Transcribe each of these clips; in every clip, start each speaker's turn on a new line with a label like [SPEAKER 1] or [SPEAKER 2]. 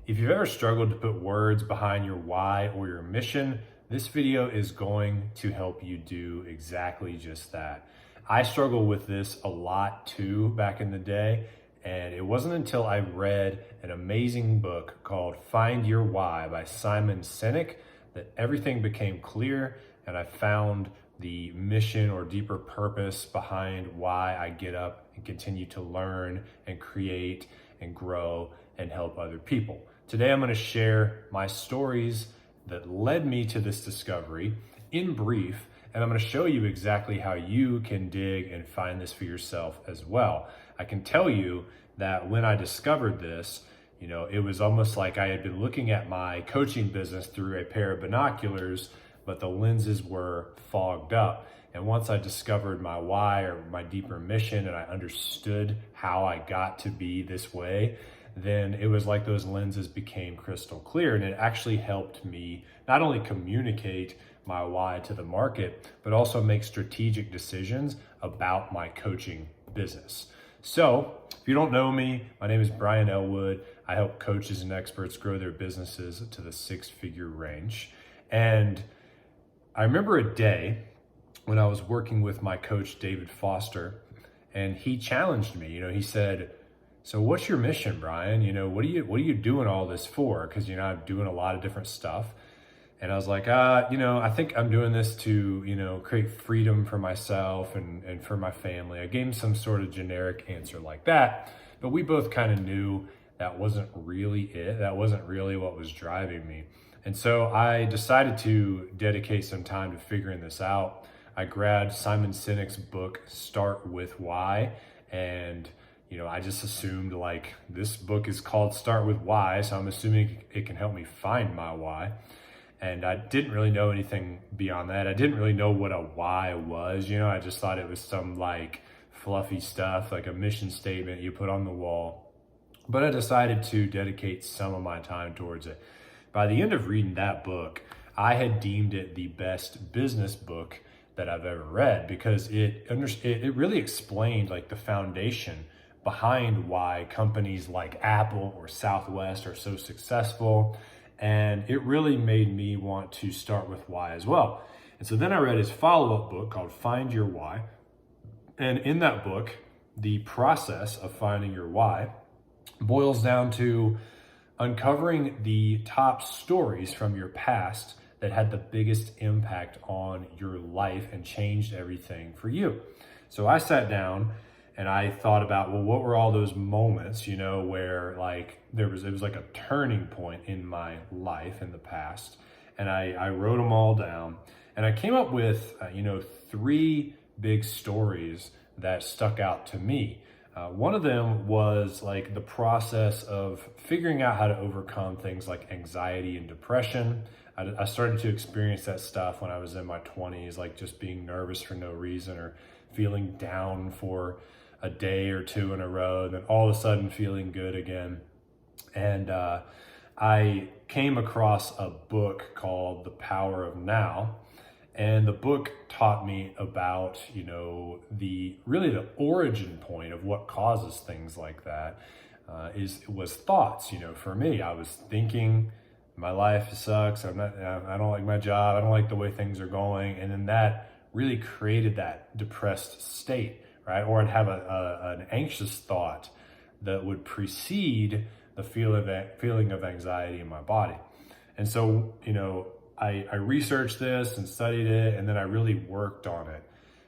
[SPEAKER 1] If you've ever struggled to put words behind your why or your mission, this video is going to help you do exactly just that. I struggle with this a lot too back in the day, and it wasn't until I read an amazing book called Find Your Why by Simon Sinek that everything became clear, and I found the mission or deeper purpose behind why I get up and continue to learn and create and grow and help other people. Today, I'm going to share my stories that led me to this discovery in brief, and I'm going to show you exactly how you can dig and find this for yourself as well. I can tell you that when I discovered this, it was almost like I had been looking at my coaching business through a pair of binoculars, but the lenses were fogged up. And once I discovered my why or my deeper mission and I understood how I got to be this way, then it was like those lenses became crystal clear, and it actually helped me not only communicate my why to the market, but also make strategic decisions about my coaching business. So if you don't know me, my name is Brian Elwood. I help coaches and experts grow their businesses to the six-figure range. And I remember a day when I was working with my coach, David Foster, and he challenged me. He said, "So what's your mission, Brian? What are you doing all this for?" Because, I'm doing a lot of different stuff. And I was like, I think I'm doing this to, create freedom for myself and for my family. I gave him some sort of generic answer like that, but we both kind of knew that wasn't really it. That wasn't really what was driving me. And so I decided to dedicate some time to figuring this out. I grabbed Simon Sinek's book, Start With Why, and I just assumed this book is called Start With Why, so I'm assuming it can help me find my why. And I didn't really know anything beyond that. I didn't really know what a why was. I just thought it was some fluffy stuff, like a mission statement you put on the wall. But I decided to dedicate some of my time towards it. By the end of reading that book, I had deemed it the best business book that I've ever read, because it really explained the foundation behind why companies like Apple or Southwest are so successful. And it really made me want to start with why as well. And so then I read his follow-up book called Find Your Why. And in that book, the process of finding your why boils down to uncovering the top stories from your past that had the biggest impact on your life and changed everything for you. So I sat down and I thought about, what were all those moments, where it was like a turning point in my life in the past. And I wrote them all down, and I came up with, 3 big stories that stuck out to me. One of them was the process of figuring out how to overcome things like anxiety and depression. I started to experience that stuff when I was in my 20s, just being nervous for no reason or feeling down for a day or two in a row, and then all of a sudden feeling good again. And I came across a book called The Power of Now. And the book taught me about, the origin point of what causes things like that was thoughts. For me, I was thinking my life sucks. I don't like my job. I don't like the way things are going. And then that really created that depressed state, right? Or I'd have an anxious thought that would precede the feeling of anxiety in my body. And so, I researched this and studied it, and then I really worked on it.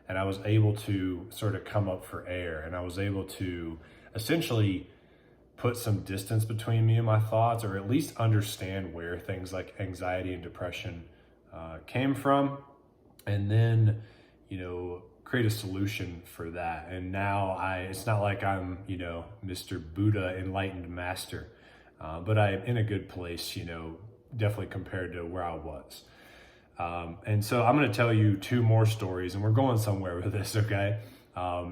[SPEAKER 1] And I was able to sort of come up for air, and I was able to essentially put some distance between me and my thoughts, or at least understand where things like anxiety and depression came from, and then, create a solution for that. And now it's not like I'm, Mr. Buddha enlightened master, but I'm in a good place, definitely compared to where I was. And so I'm going to tell you 2 more stories, and we're going somewhere with this, okay?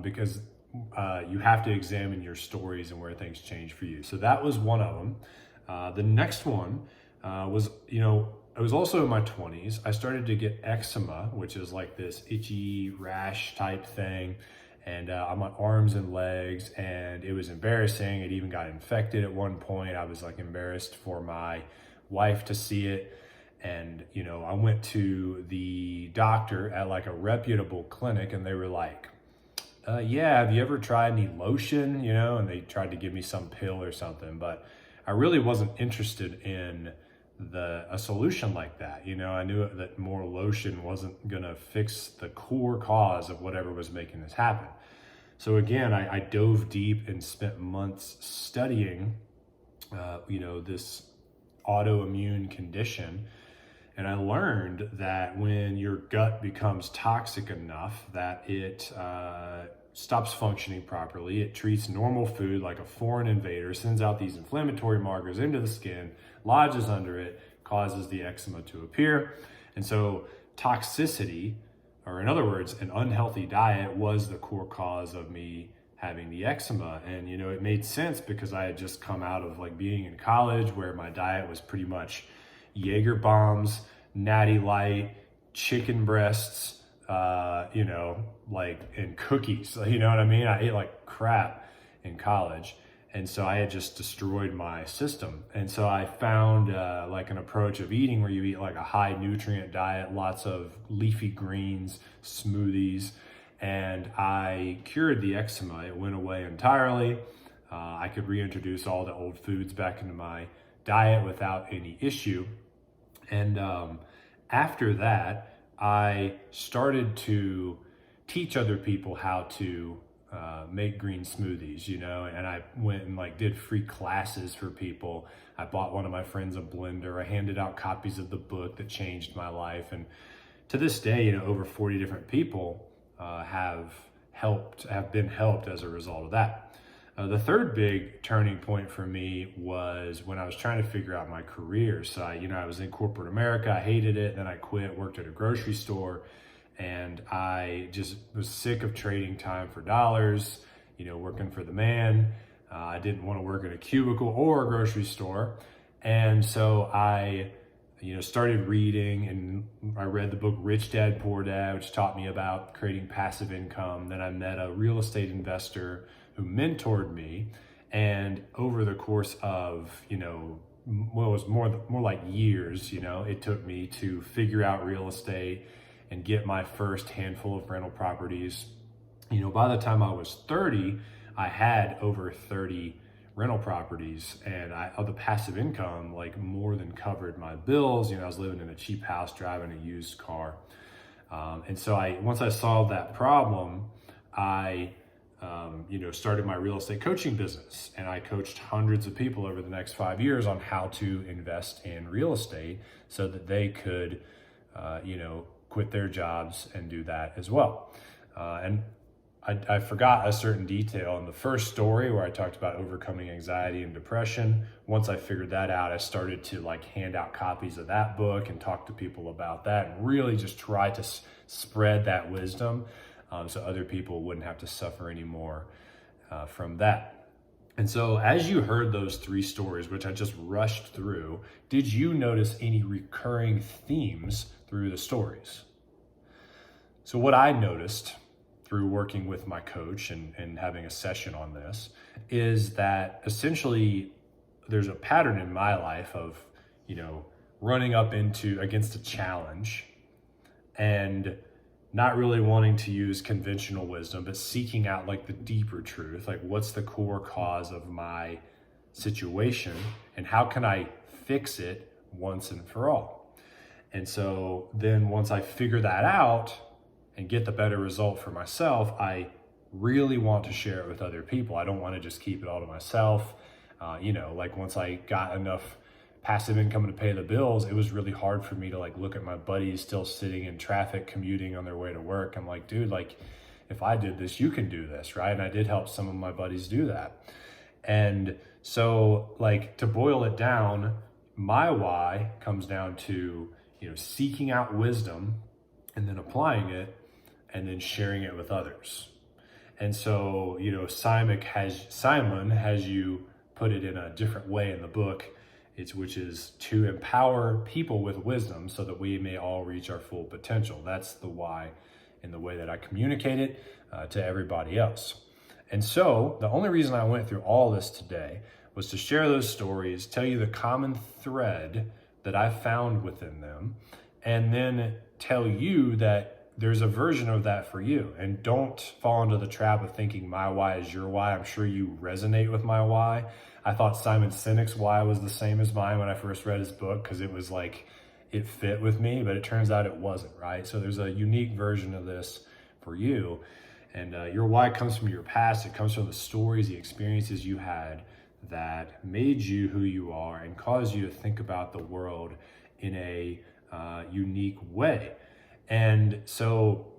[SPEAKER 1] Because you have to examine your stories and where things change for you. So that was one of them. The next one was, I was also in my 20s. I started to get eczema, which is this itchy rash type thing. and on my arms and legs, and it was embarrassing. It even got infected at one point. I was like embarrassed for my wife to see it. And, you know, I went to the doctor at like a reputable clinic, and they were like, yeah, have you ever tried any lotion? You know, and they tried to give me some pill or something, but I really wasn't interested in a solution like that. You know, I knew that more lotion wasn't gonna fix the core cause of whatever was making this happen. So again, I dove deep and spent months studying, you know, this autoimmune condition. And I learned that when your gut becomes toxic enough that it stops functioning properly, it treats normal food like a foreign invader, sends out these inflammatory markers into the skin, lodges under it, causes the eczema to appear. And so toxicity, or in other words, an unhealthy diet, was the core cause of me having the eczema. And, you know, it made sense because I had just come out of like being in college where my diet was pretty much Jaeger bombs, Natty Light, chicken breasts, you know, like, and cookies, you know what I mean? I ate like crap in college. And so I had just destroyed my system. And so I found like an approach of eating where you eat like a high nutrient diet, lots of leafy greens, smoothies, and I cured the eczema. It went away entirely. I could reintroduce all the old foods back into my diet without any issue. And after that, I started to teach other people how to make green smoothies, you know, and I went and like did free classes for people. I bought one of my friends a blender. I handed out copies of the book that changed my life. And to this day, you know, over 40 different people have been helped as a result of that. The third big turning point for me was when I was trying to figure out my career. So I was in corporate America. I hated it. Then I quit, worked at a grocery store, and I just was sick of trading time for dollars, you know, working for the man. I didn't want to work at a cubicle or a grocery store. And so I, you know, started reading, and I read the book Rich Dad, Poor Dad, which taught me about creating passive income. Then I met a real estate investor who mentored me. And over the course of, you know, well, it was more like years, you know, it took me to figure out real estate and get my first handful of rental properties. You know, by the time I was 30, I had over 30 rental properties, and the passive income like more than covered my bills. You know, I was living in a cheap house, driving a used car. And so once I solved that problem, I started my real estate coaching business, and I coached hundreds of people over the next 5 years on how to invest in real estate so that they could, quit their jobs and do that as well. And I forgot a certain detail in the first story where I talked about overcoming anxiety and depression. Once I figured that out, I started to like hand out copies of that book and talk to people about that, and really just try to spread that wisdom so other people wouldn't have to suffer anymore from that. And so as you heard those three stories, which I just rushed through, did you notice any recurring themes through the stories? So what I noticed through working with my coach and having a session on this is that essentially there's a pattern in my life of, you know, running up against a challenge and not really wanting to use conventional wisdom, but seeking out like the deeper truth, like what's the core cause of my situation and how can I fix it once and for all? And so then once I figure that out and get the better result for myself, I really want to share it with other people. I don't want to just keep it all to myself. Like once I got enough passive income to pay the bills, it was really hard for me to like look at my buddies still sitting in traffic, commuting on their way to work. I'm like, dude, like if I did this, you can do this, right? And I did help some of my buddies do that. And so like to boil it down, my why comes down to, you know, seeking out wisdom and then applying it and then sharing it with others. And so, you know, Simon has you put it in a different way in the book, which is to empower people with wisdom so that we may all reach our full potential. That's the why in the way that I communicate it to everybody else. And so the only reason I went through all this today was to share those stories, tell you the common thread that I found within them, and then tell you that there's a version of that for you. And don't fall into the trap of thinking my why is your why. I'm sure you resonate with my why. I thought Simon Sinek's why was the same as mine when I first read his book, because it was like, it fit with me, but it turns out it wasn't, right? So there's a unique version of this for you. And your why comes from your past. It comes from the stories, the experiences you had that made you who you are and caused you to think about the world in a unique way. And so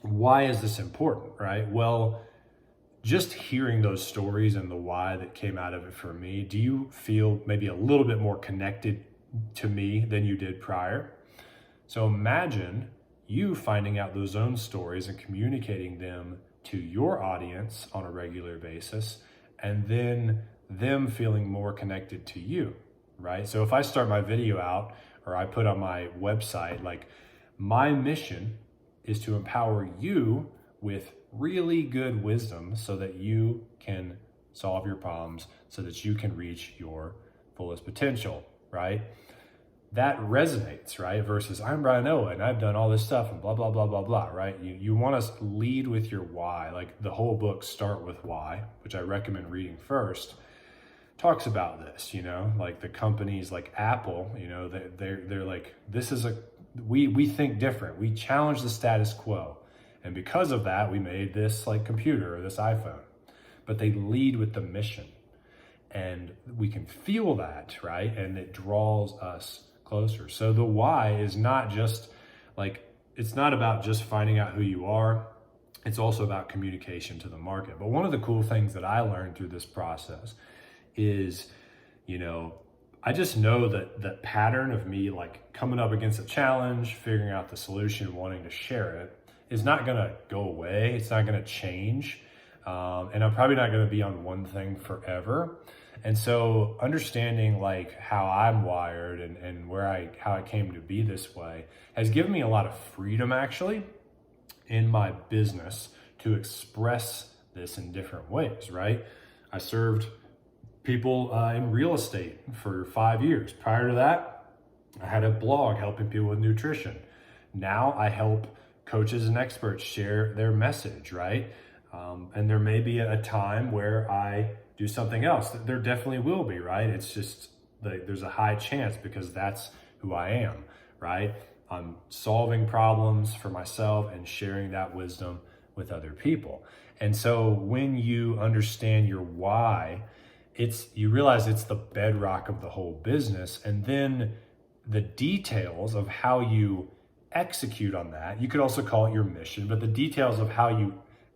[SPEAKER 1] why is this important, right? Well, just hearing those stories and the why that came out of it for me, do you feel maybe a little bit more connected to me than you did prior? So imagine you finding out those own stories and communicating them to your audience on a regular basis, and then them feeling more connected to you, right? So if I start my video out, or I put on my website, like, my mission is to empower you with really good wisdom so that you can solve your problems, so that you can reach your fullest potential, right? That resonates, right? Versus I'm Brian Owen and I've done all this stuff and blah, blah, blah, blah, blah, right? You want to lead with your why. Like, the whole book Start With Why, which I recommend reading first, talks about this, like the companies like Apple, they're like, we think different. We challenge the status quo. And because of that, we made this like computer or this iPhone, but they lead with the mission, and we can feel that, right? And it draws us closer. So the why is not just like, it's not about just finding out who you are. It's also about communication to the market. But one of the cool things that I learned through this process is, I just know that that pattern of me like coming up against a challenge, figuring out the solution, wanting to share it is not going to go away. It's not going to change. And I'm probably not going to be on one thing forever. And so understanding like how I'm wired and how I came to be this way has given me a lot of freedom actually in my business to express this in different ways, right? I served people in real estate for 5 years. Prior to that, I had a blog helping people with nutrition. Now I help coaches and experts share their message, right? And there may be a time where I do something else. There definitely will be, right? It's just there's a high chance because that's who I am, right? I'm solving problems for myself and sharing that wisdom with other people. And so when you understand your why, you realize it's the bedrock of the whole business. And then the details of how you execute on that, you could also call it your mission, but the details of how you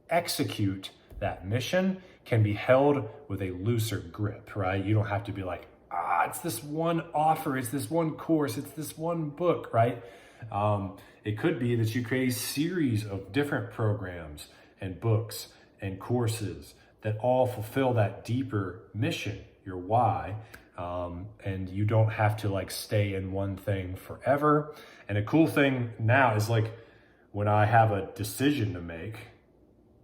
[SPEAKER 1] execute that mission can be held with a looser grip, right? You don't have to be like, it's this one offer, it's this one course, it's this one book, right? It could be that you create a series of different programs and books and courses that all fulfill that deeper mission, your why, and you don't have to like stay in one thing forever. And a cool thing now is like when I have a decision to make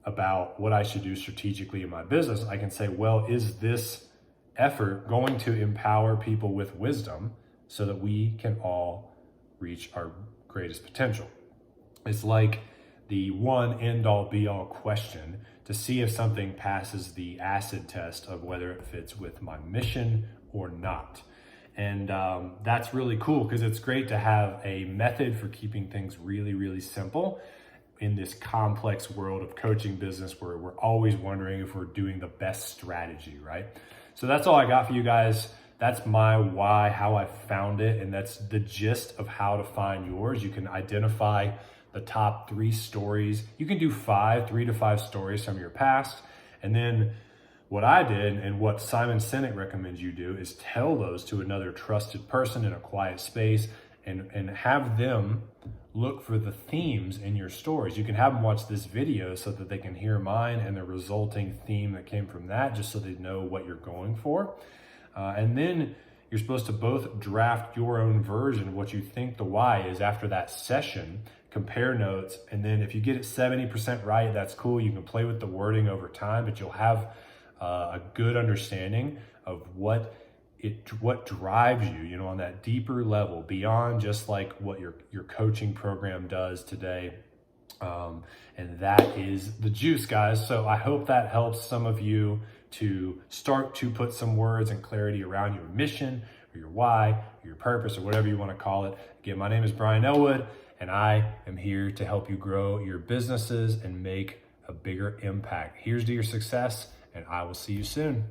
[SPEAKER 1] about what I should do strategically in my business, I can say, well, is this effort going to empower people with wisdom so that we can all reach our greatest potential? It's like the one end all be all question to see if something passes the acid test of whether it fits with my mission or not. And that's really cool because it's great to have a method for keeping things really, really simple in this complex world of coaching business where we're always wondering if we're doing the best strategy, right? So that's all I got for you guys. That's my why, how I found it, and that's the gist of how to find yours. You can identify the top 3 stories. You can do 3 to 5 stories from your past. And then what I did and what Simon Sinek recommends you do is tell those to another trusted person in a quiet space and have them look for the themes in your stories. You can have them watch this video so that they can hear mine and the resulting theme that came from that, just so they know what you're going for. And then You're supposed to both draft your own version of what you think the why is after that session, compare notes, and then if you get it 70% right, that's cool. You can play with the wording over time, but you'll have a good understanding of what drives you, you know, on that deeper level beyond just like what your coaching program does today. And that is the juice, guys. So I hope that helps some of you to start to put some words and clarity around your mission or your why or your purpose or whatever you want to call it. Again, my name is Brian Elwood, and I am here to help you grow your businesses and make a bigger impact. Here's to your success, and I will see you soon.